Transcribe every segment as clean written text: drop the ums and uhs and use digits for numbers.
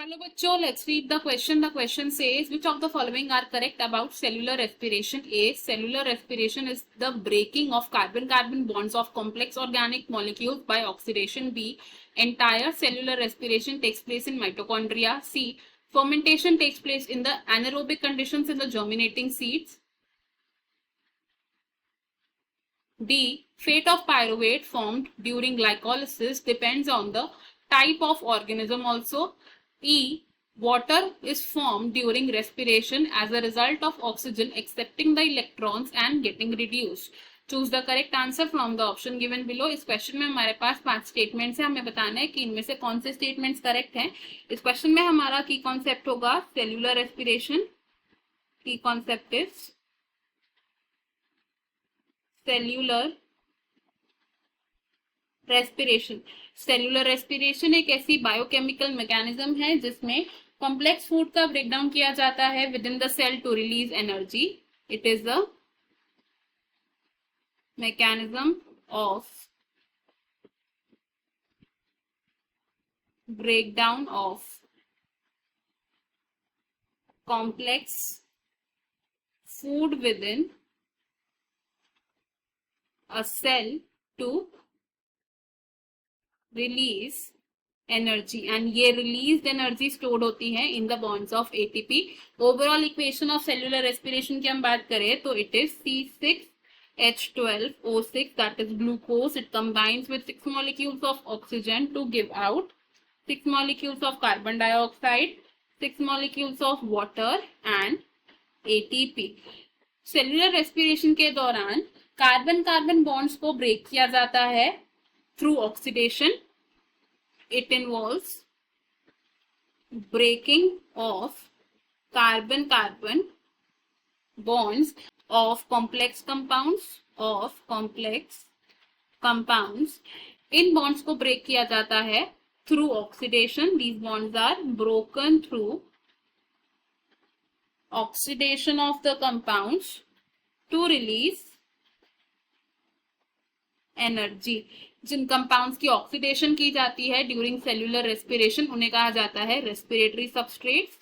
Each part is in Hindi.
Hello bachcho, let's read the question. The question says, which of the following are correct about cellular respiration? A. Cellular respiration is the breaking of carbon-carbon bonds of complex organic molecules by oxidation. B. Entire cellular respiration takes place in mitochondria. C. Fermentation takes place in the anaerobic conditions in the germinating seeds. D. Fate of pyruvate formed during glycolysis depends on the type of organism also. E. Water is formed during respiration as a result of oxygen accepting the electrons and getting reduced. Choose the correct answer from the option given below. इस क्वेश्चन में हमारे पास 5 स्टेटमेंट्स हैं, हमें बताना है कि इनमें से कौन से स्टेटमेंट्स करेक्ट हैं। इस क्वेश्चन में हमारा की कॉन्सेप्ट होगा सेल्यूलर रेस्पिरेशन। की concept is cellular respiration. Cellular respiration एक ऐसी बायोकेमिकल मैकेनिज्म है जिसमें कॉम्प्लेक्स फूड का ब्रेकडाउन किया जाता है within the cell to release energy. It is the mechanism of breakdown of complex food within a cell to release energy, and ये रिलीज एनर्जी स्टोर्ड होती है in the bonds of ATP. Overall equation of cellular respiration की हम बात करें तो it is C6H12O6 that is glucose. It combines with 6 molecules of oxygen to give out 6 molecules of carbon dioxide, 6 molecules of water and ATP. Cellular respiration के दौरान कार्बन कार्बन बॉन्ड्स को ब्रेक किया जाता है through oxidation. It involves breaking of carbon-carbon bonds of complex compounds. In bonds को break किया जाता है through oxidation. These bonds are broken through oxidation of the compounds to release energy. जिन कंपाउंड्स की ऑक्सीडेशन की जाती है ड्यूरिंग सेल्यूलर रेस्पिरेशन उन्हें कहा जाता है रेस्पिरेटरी सबस्ट्रेट्स।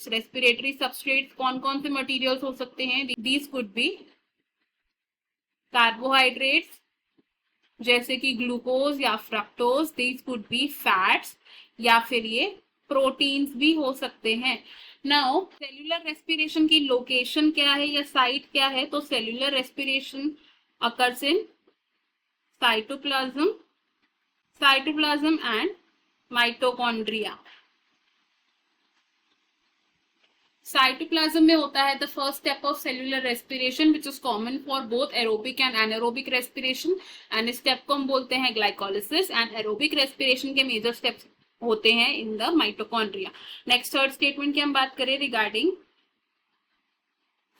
रेस्पिरेटरी सबस्ट्रेट्स कौन कौन से मटेरियल्स हो सकते हैं? दीज कुड बी कार्बोहाइड्रेट्स जैसे कि ग्लूकोज या fructose. These could be fats या फिर ये प्रोटीन्स भी हो सकते हैं। नाउ सेल्यूलर रेस्पिरेशन की लोकेशन क्या है या साइट क्या है? तो cellular respiration occurs in cytoplasm and mitochondria. Cytoplasm में होता है the first step of cellular respiration which is common for both aerobic and anaerobic respiration, and इस स्टेप को हम बोलते हैं ग्लाइकोलिसिस। एंड एरोबिक रेस्पिरेशन के मेजर स्टेप्स होते हैं in the mitochondria. Next third statement की हम बात करें रिगार्डिंग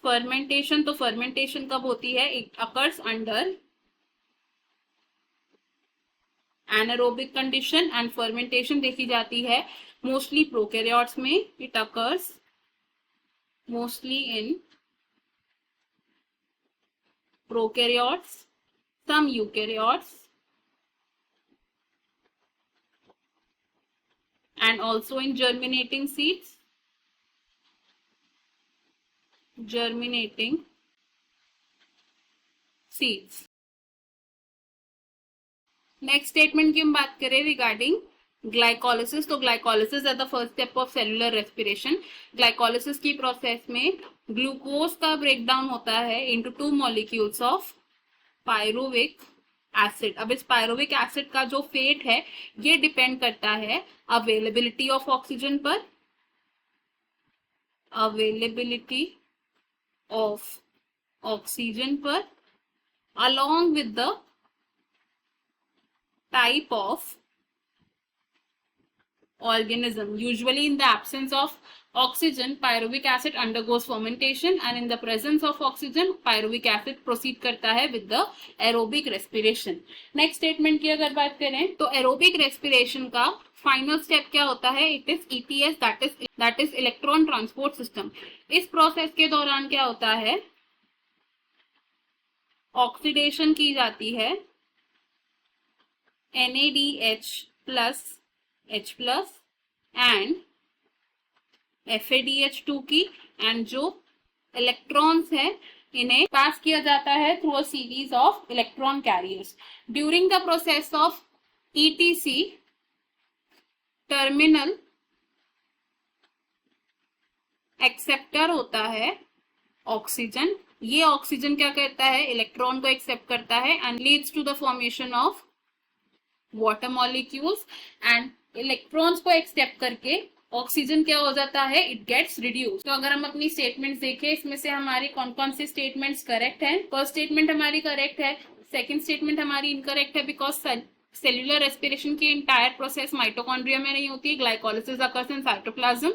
फर्मेंटेशन, तो फर्मेंटेशन कब होती है? It occurs under anaerobic condition, and fermentation देखी जाती है मोस्टली प्रोकैरियोट्स में। It occurs mostly in prokaryotes, some eukaryotes, and also in germinating seeds. Next statement की हम बात करें रिगार्डिंग ग्लाइकोलिसिस, तो glycolysis at the first step of cellular respiration. Glycolysis की प्रोसेस में ग्लूकोज का ब्रेकडाउन होता है into 2 molecules of pyruvic acid. अब इस पायरुविक एसिड का जो फेट है ये डिपेंड करता है अवेलेबिलिटी ऑफ ऑक्सीजन पर, along with the type of organism. Usually in the absence of oxygen, pyruvic acid undergoes fermentation, and in the presence of oxygen, pyruvic acid proceed करता है with the aerobic respiration. Next statement की अगर बात करें तो aerobic respiration का फाइनल स्टेप क्या होता है? It is ETS, that is electron transport system. इस प्रोसेस के दौरान क्या होता है? ऑक्सीडेशन की जाती है NaDH plus H plus and FADH2 की, एंड जो इलेक्ट्रॉन्स है इन्हें पास किया जाता है through a series of electron carriers. During the process of ETC terminal acceptor होता है ऑक्सीजन. ये ऑक्सीजन क्या करता है, इलेक्ट्रॉन को एक्सेप्ट करता है and leads to the formation of water molecules. And electrons को एक्सेप्ट करके ऑक्सीजन क्या हो जाता है, इट गेट्स रिड्यूस. तो अगर हम अपनी स्टेटमेंट्स देखें, इसमें से हमारी कौन कौन सी स्टेटमेंट्स करेक्ट है. फर्स्ट स्टेटमेंट हमारी करेक्ट है. सेकंड स्टेटमेंट हमारी इनकरेक्ट है बिकॉज सेल्यूलर रेस्पिरेशन की एंटायर प्रोसेस माइटोकॉन्ड्रिया में नहीं होती है, glycolysis occurs in cytoplasm.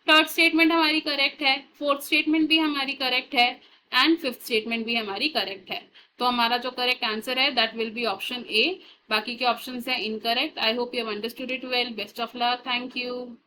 Third statement हमारी करेक्ट है. फोर्थ स्टेटमेंट भी हमारी करेक्ट है एंड फिफ्थ स्टेटमेंट भी हमारी करेक्ट है. तो हमारा जो करेक्ट आंसर है that will be option A. बाकी के ऑप्शंस है incorrect. I hope you have understood it well. Best of luck. Thank you.